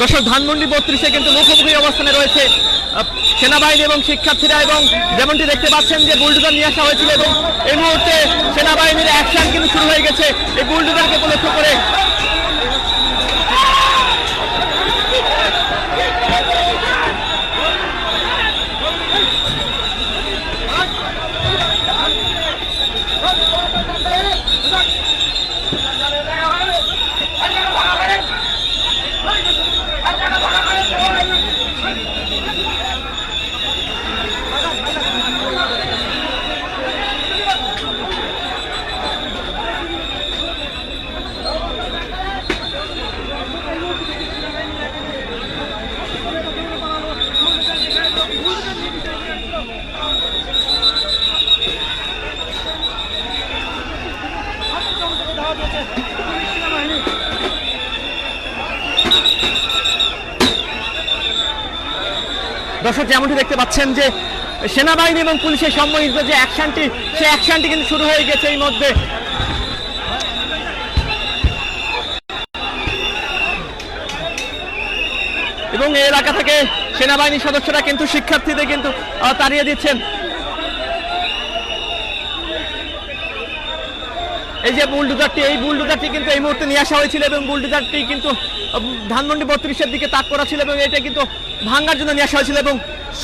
দর্শক ধানমন্ডি 32-এ কিন্তু মুখোমুখি অবস্থানে রয়েছে সেনাবাহিনী এবং শিক্ষার্থীরা, এবং যেমনটি দেখতে পাচ্ছেন যে বুলডোজার নিয়ে আসা হয়েছিল এবং এই মুহূর্তে সেনাবাহিনীর অ্যাকশন কিন্তু শুরু হয়ে গেছে এই বুলডোজারকে উপলক্ষ করে। দর্শক যেমনটি দেখতে পাচ্ছেন যে সেনাবাহিনী এবং পুলিশের সম্মিলিত যে অ্যাকশনটি, সেই অ্যাকশনটি কিন্তু শুরু হয়ে গেছে এই মধ্যে। এবং এই এলাকা থেকে সেনাবাহিনীর সদস্যরা কিন্তু শিক্ষার্থীদের কিন্তু তাড়িয়ে দিচ্ছেন। এই যে বুলডোজারটি, এই বুলডোজারটি কিন্তু এই মুহূর্তে নিয়ে আসা হয়েছিল এবং বুলডোজারটি কিন্তু ধানমন্ডি 32-এর দিকে তাক করা ছিল এবং এটা কিন্তু ভাঙার জন্য নিয়ে আসা হয়েছিল এবং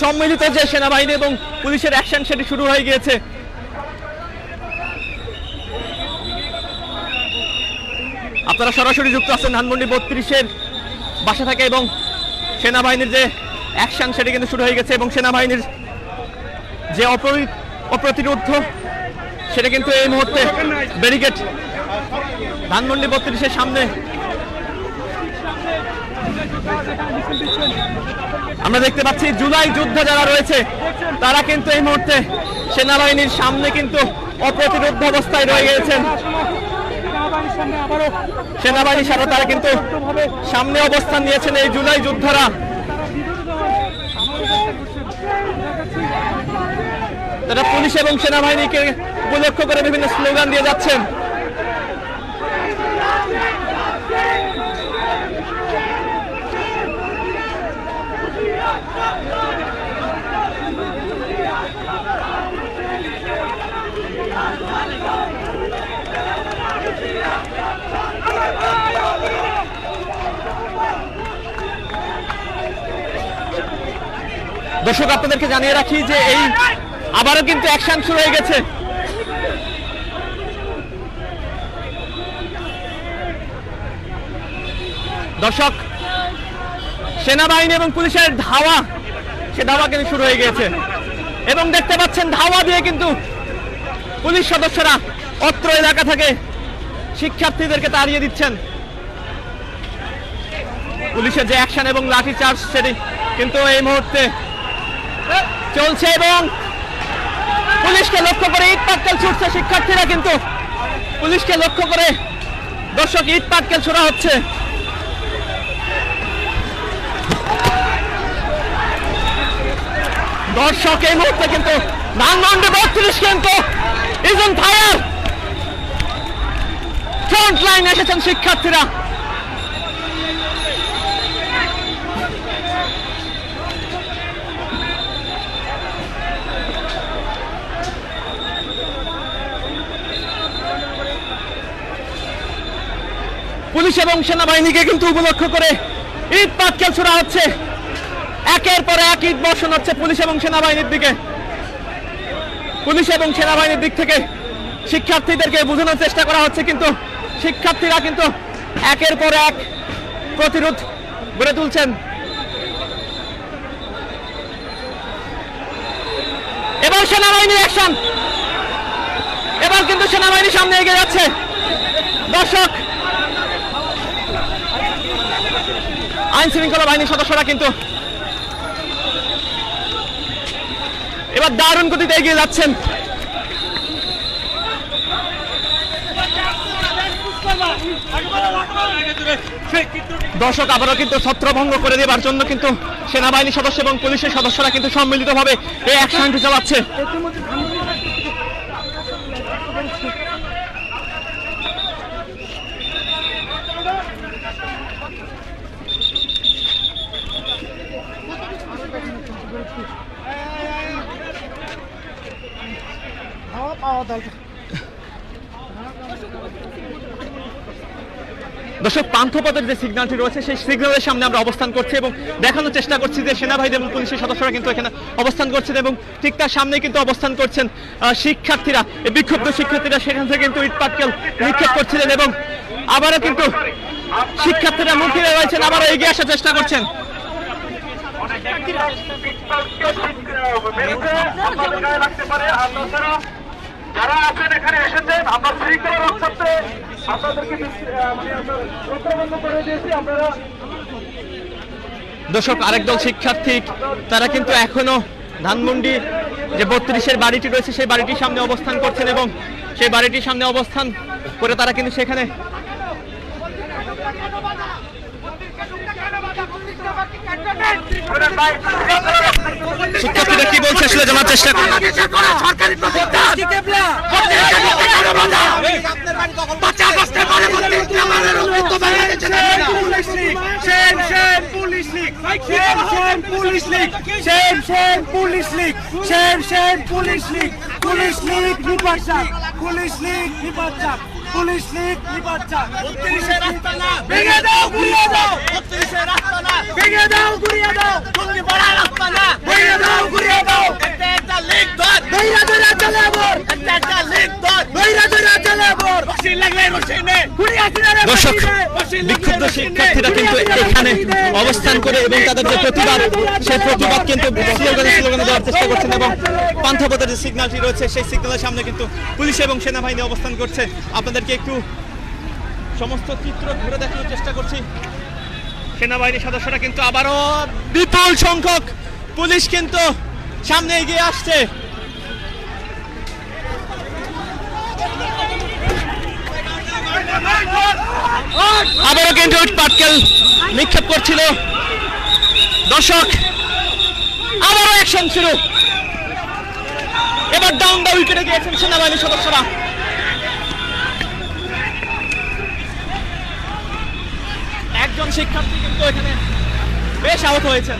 সম্মিলিত যে সেনাবাহিনী এবং পুলিশের অ্যাকশন সেটি শুরু হয়ে গিয়েছে। আপনারা সরাসরি যুক্ত আছেন ধানমন্ডি 32-এর বাসা থেকে এবং সেনাবাহিনীর যে অ্যাকশন সেটি কিন্তু শুরু হয়ে গেছে এবং সেনাবাহিনীর যে অপ্রতিরোধ সেটা কিন্তু এই মুহূর্তে ব্যারিকেড ধানমন্ডি 32-এর সামনে। আমরা দেখতে পাচ্ছি জুলাই যোদ্ধা যারা রয়েছে তারা কিন্তু এই মুহূর্তে সেনাবাহিনীর সামনে কিন্তু অপ্রতিরোধ অবস্থায় রয়ে গেছেন। সেনাবাহিনীর সাথে তারা কিন্তু সামনে অবস্থান নিয়েছেন এই জুলাই যোদ্ধারা। তারা পুলিশ এবং সেনাবাহিনীকে উপলক্ষ করে বিভিন্ন স্লোগান দিয়ে যাচ্ছেন। দর্শক আপনাদেরকে জানিয়ে রাখি যে এই আবারও কিন্তু অ্যাকশন শুরু হয়ে গেছে। দর্শক সেনাবাহিনী এবং পুলিশের ধাওয়া, সে ধাওয়া কিন্তু শুরু হয়ে গেছে এবং দেখতে পাচ্ছেন ধাওয়া দিয়ে কিন্তু পুলিশ সদস্যরা অত্র এলাকা থেকে শিক্ষার্থীদেরকে তাড়িয়ে দিচ্ছেন। পুলিশের যে অ্যাকশন এবং লাঠি চার্জ সেটি কিন্তু এই মুহূর্তে চলছে এবং পুলিশকে লক্ষ্য করে ইট পাটকেল ছুটছে শিক্ষার্থীরা, কিন্তু পুলিশকে লক্ষ্য করে দর্শক ইট পাটকেল ছোড়া হচ্ছে। দর্শক এই মুহূর্তে কিন্তু ধানমন্ডি 32 কিন্তু is on fire, front line এসেছেন শিক্ষার্থীরা। পুলিশ এবং সেনাবাহিনীকে কিন্তু উপলক্ষ করে ইট পাটকেল ছোড়া হচ্ছে, একের পর এক ইট বর্ষণ হচ্ছে পুলিশ এবং সেনাবাহিনীর দিকে। পুলিশ এবং সেনাবাহিনীর দিক থেকে শিক্ষার্থীদেরকে বোঝানোর চেষ্টা করা হচ্ছে, কিন্তু শিক্ষার্থীরা কিন্তু একের পর এক প্রতিরোধ গড়ে তুলছেন। এবার সেনাবাহিনীর অ্যাকশন, এবার কিন্তু সেনাবাহিনী সামনে এগিয়ে যাচ্ছে। দর্শক আইন শৃঙ্খলা বাহিনীর সদস্যরা কিন্তু এবার দারুণ গতিতে এগিয়ে যাচ্ছেন। দর্শক আবারও কিন্তু ছত্রভঙ্গ করে দেবার জন্য কিন্তু সেনাবাহিনী সদস্য এবং পুলিশের সদস্যরা কিন্তু সম্মিলিতভাবে এই অ্যাকশনটি চালাচ্ছে। দর্শক, পান্থপথের যে সিগন্যালটি রয়েছে সেই সিগন্যালের সামনে আমরা অবস্থান করছি এবং দেখানোর চেষ্টা করছি যে সেনাবাহিনী এবং পুলিশের সদস্যরা কিন্তু এখানে অবস্থান করছেন এবং ঠিক তার সামনে কিন্তু অবস্থান করছেন শিক্ষার্থীরা। এই বিক্ষুব্ধ শিক্ষার্থীরা সেখান থেকে কিন্তু ইট পাটকেল নিক্ষেপ করছিলেন এবং আবারও কিন্তু শিক্ষার্থীরা মুখে রয়েছেন, আবারও এগিয়ে আসার চেষ্টা করছেন। যারা আছেন এখানে এসেছেন, আমরা শৃঙ্খলা রক্ষার্থে আপনাদেরকে বন্ধ করে দিয়েছি। আপনারা দর্শক, আরেক দল শিক্ষার্থী তারা কিন্তু এখনো ধানমন্ডি যে 32-এর বাড়িটি রয়েছে সেই বাড়িটির সামনে অবস্থান করছেন এবং সেই বাড়িটির সামনে অবস্থান করে তারা কিন্তু সেখানে শিক্ষার্থীরা কি বলছে আসলে জানার চেষ্টা করুন। পুলিশ লীগ নির্বাচন 32-এর রাস্তা ভেঙে দাও, গুড়িয়ে দাও। 32-এর রাস্তা ভেঙে দাও, গুড়িয়ে দাও। তুমি বড় রাস্তা না, ভেঙে দাও, গুড়িয়ে দাও। একটা লীগ দল ভেঙে ধরে চলে আবার, একটা লীগ দল ভেঙে ধরে চলে আবার। রশি লাগলে রশি নে, গুড়িয়ে আসিনা রে। দর্শক, বিক্ষুব্ধ শিক্ষার্থীরা কিন্তু এখানে অবস্থান করে এবং তাদের যে প্রতিবাদ সেই প্রতিবাদ কিন্তু স্লোগানে দেওয়ার চেষ্টা করছেন এবং পান্থপথের যে সিগন্যালটি রয়েছে সেই সিগন্যালের সামনে কিন্তু পুলিশ এবং সেনাবাহিনী অবস্থান করছে। আপনাদেরকে একটু সমস্ত চিত্র ঘুরে দেখানোর চেষ্টা করছি। সেনাবাহিনীর সদস্যরা কিন্তু আবারও বিপুল সংখ্যক পুলিশ কিন্তু সামনে এগিয়ে আসছে। আবারও কিন্তু ইট পাটকেল নিক্ষেপ করছিল। দর্শক, আবারও অ্যাকশন শুরু। এবার ডাউন দা উইকেটে গিয়েছেন সেনাবাহিনীর সদস্যরা। একজন শিক্ষার্থী কিন্তু এখানে বেশ আহত হয়েছেন।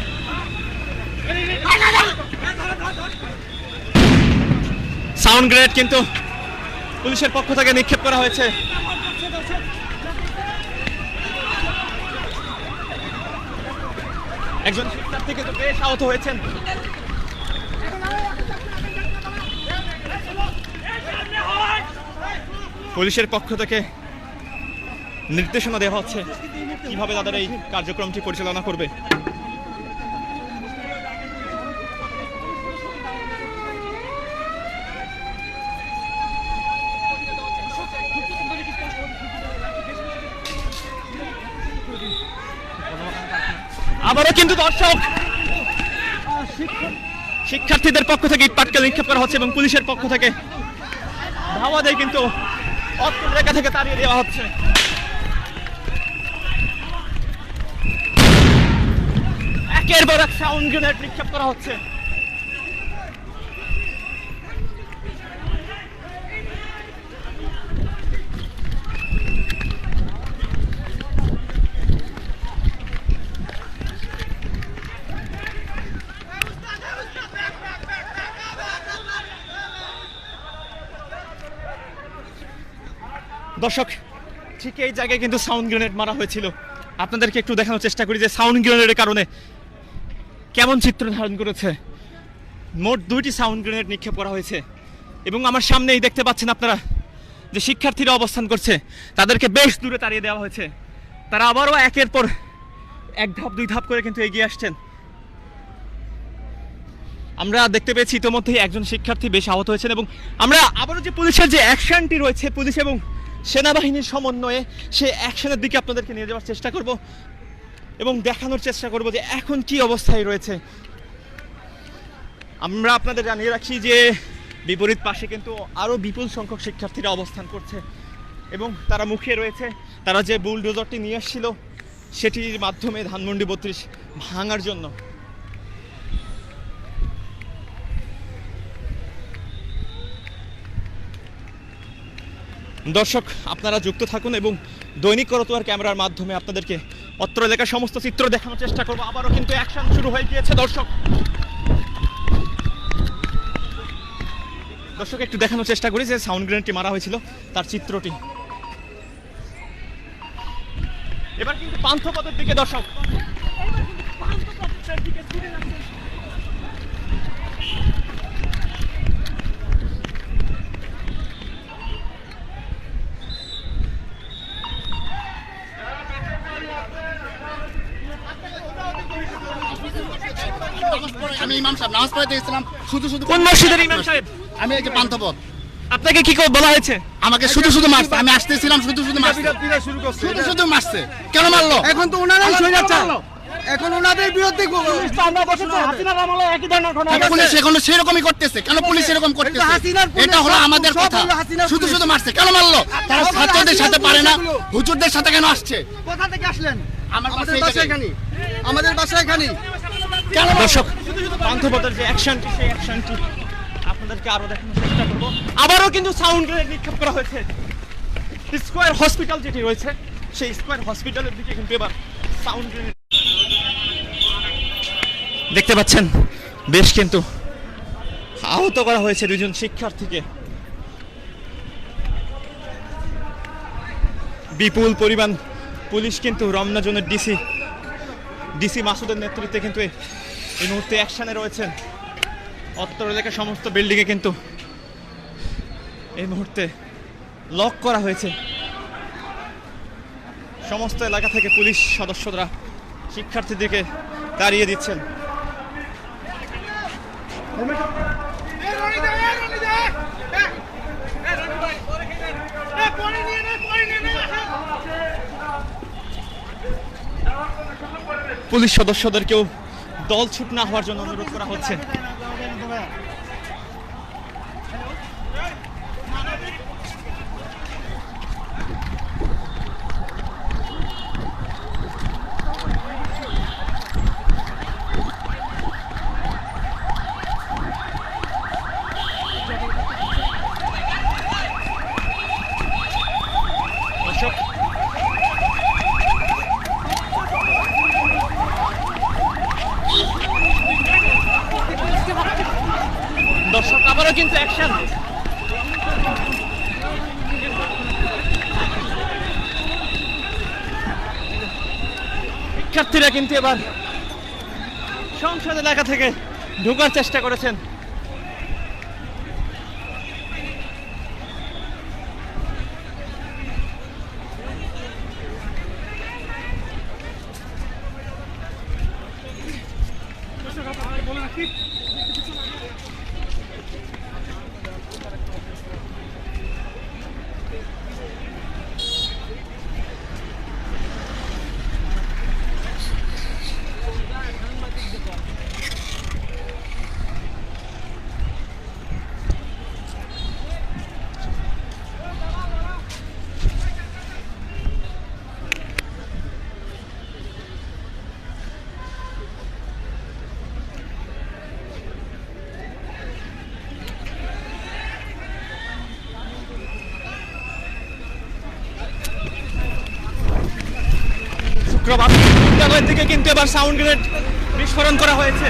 সাউন্ড গ্রেনেড কিন্তু পুলিশের পক্ষ থেকে নিক্ষেপ করা হয়েছে। একজন শিক্ষার্থী কিন্তু বেশ আহত হয়েছেন। পুলিশের পক্ষ থেকে নির্দেশনা দেওয়া হচ্ছে কিভাবে তাদের এই কার্যক্রমটি পরিচালনা করবে। আবারও কিন্তু দর্শক, শিক্ষার্থীদের পক্ষ থেকে ইট পাটকেল নিক্ষেপ করা হচ্ছে এবং পুলিশের পক্ষ থেকে ধাওয়া দেয় কিন্তু অস্ত্র রেখা থেকে তাড়িয়ে দেওয়া হচ্ছে। একের পর এক সাউন্ড গ্রেনেড নিক্ষেপ করা হচ্ছে। দর্শক, ঠিক এই জায়গায় কিন্তু সাউন্ড গ্রেনেড মারা হয়েছিল। আপনাদেরকে একটু দেখানোর চেষ্টা করি যে সাউন্ড গ্রেনেডের কারণে কেমন চিত্র ধারণ করেছে। মোট 2টি সাউন্ড গ্রেনেড নিক্ষেপ করা হয়েছে এবং আমার সামনেই দেখতে পাচ্ছেন আপনারা যে শিক্ষার্থীরা অবস্থান করছে, তাদেরকে বেশ দূরে তাড়িয়ে দেওয়া হয়েছে। তারা আবারও একের পর এক ধাপ দুই ধাপ করে কিন্তু এগিয়ে আসছেন। আমরা দেখতে পেয়েছি ইতিমধ্যেই একজন শিক্ষার্থী বেশ আহত হয়েছেন এবং আমরা আবারও যে পুলিশের যে অ্যাকশনটি রয়েছে পুলিশ এবং সেনাবাহিনীর সমন্বয়ে সেই অ্যাকশনের দিকে আপনাদেরকে নিয়ে যাওয়ার চেষ্টা করব এবং দেখানোর চেষ্টা করব যে এখন কি অবস্থায় রয়েছে। আমরা আপনাদের জানিয়ে রাখি যে বিপরীত পাশে কিন্তু আরও বিপুল সংখ্যক শিক্ষার্থীরা অবস্থান করছে এবং তারা মুখে রয়েছে তারা যে বুলডোজারটি নিয়ে এসেছিল সেটির মাধ্যমে ধানমন্ডি 32 ভাঙার জন্য। দর্শক, আপনারা যুক্ত থাকুন এবং দৈনিক করতোয়ার ক্যামেরার মাধ্যমে আপনাদেরকে অত্র এলাকার সমস্ত চিত্র দেখানোর চেষ্টা করব। আবারও কিন্তু অ্যাকশন শুরু হয়ে গিয়েছে দর্শক। দর্শক একটু দেখানোর চেষ্টা করি যে সাউন্ড গ্রেনেডটি মারা হয়েছিল তার চিত্রটি। এবার কিন্তু পান্থপথের দিকে দর্শক আমি ইমাম সাহেব নামাজ পড়াতে গেছিলাম, শুধু শুধু কোন মসজিদের ইমাম সাহেব? আমি এই যে পান্থপথ, আপনাকে কি বলা হয়েছে? আমাকে শুধু শুধু মারছে, আমি আসতেছিলাম শুধু শুধু মারছে, শুধু শুধু মারছে। কেন মারলো? এখন তো ওনারাই স্বৈরাচার, এখন ওনাদের বিরুদ্ধে পুলিশ এখন সেরকমই করতেছে। কেন পুলিশ এরকম করতেছে? এটা হলো আমাদের কথা। শুধু শুধু মারছে, কেন মারলো? তারা ছাত্রদের সাথে পারে না, হুজুরদের সাথে কেন আসছে? কোথা থেকে আসলেন? আমার আমাদের বাসা বাসা এখানে, আমাদের বাসা এখানে। দর্শক পান্থপথের যে অ্যাকশনটি, সেই অ্যাকশনটি আপনাদেরকে আরো দেখানোর চেষ্টা করবো। আবারও কিন্তু সাউন্ড গ্রেনেড নিক্ষেপ করা হয়েছে স্কয়ার হসপিটাল যেটি রয়েছে, সেই স্কয়ার হসপিটালের দিকে কিন্তু এবার সাউন্ড গ্রেনেড দেখতে পাচ্ছেন। বেশ কিন্তু আহত করা হয়েছে দুজন শিক্ষার্থীকে। বিপুল পরিমাণ পুলিশ কিন্তু রমনা জোনের ডিসি মাসুদের নেতৃত্বে কিন্তু এই মুহূর্তে অ্যাকশনে রয়েছেন। অত্র এলাকার সমস্ত বিল্ডিংয়ে কিন্তু এই মুহূর্তে লক করা হয়েছে। সমস্ত এলাকা থেকে পুলিশ সদস্যরা শিক্ষার্থীদেরকে তাড়িয়ে দিচ্ছেন। পুলিশ সদস্যদেরকেও দল ছুট না হওয়ার জন্য অনুরোধ করা হচ্ছে। দর্শক আবারও কিন্তু অ্যাকশন। শিক্ষার্থীরা কিন্তু এবার সংসদ এলাকা থেকে ঢোকার চেষ্টা করেছেন। বিদ্যালয়ের দিকে কিন্তু এবার সাউন্ড গ্রেনেড বিস্ফোরণ করা হয়েছে।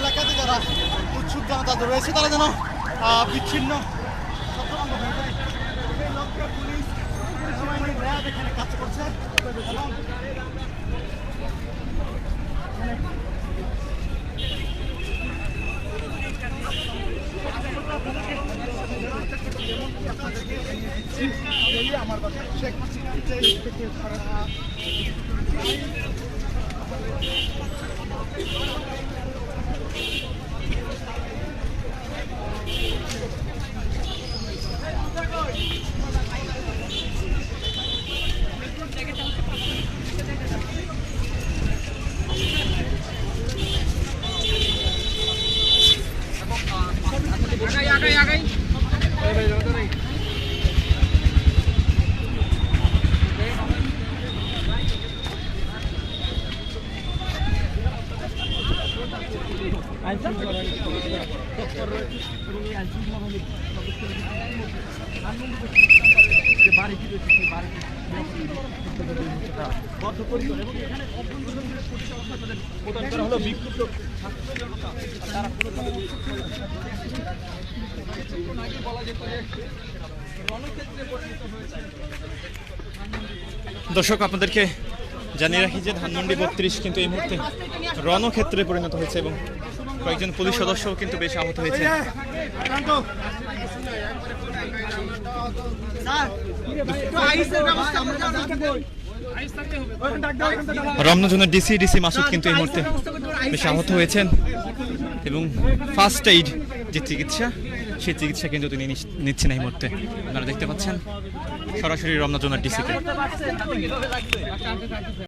এলাকাতে যারা উৎসুক জনতা রয়েছে তারা যেন বিচ্ছিন্ন পুলিশ এখানে কাজ করছে। আমার কথা শেখ হাসিনা দর্শক, আপনাদেরকে জানিয়ে রাখি যে ধানমন্ডি 32 কিন্তু এই মুহূর্তে রণক্ষেত্রে পরিণত হয়েছে এবং কয়েকজন পুলিশ সদস্য কিন্তু বেশ আহত হয়েছে। রমনা ডিসি মাসুদ কিন্তু এই মুহূর্তে বেশ আহত হয়েছেন এবং ফার্স্ট এইড যে চিকিৎসা, সেই চিকিৎসা কিন্তু তিনি নিচ্ছেন এই মুহূর্তে। আপনারা দেখতে পাচ্ছেন সরাসরি রমনা ডিসিকে।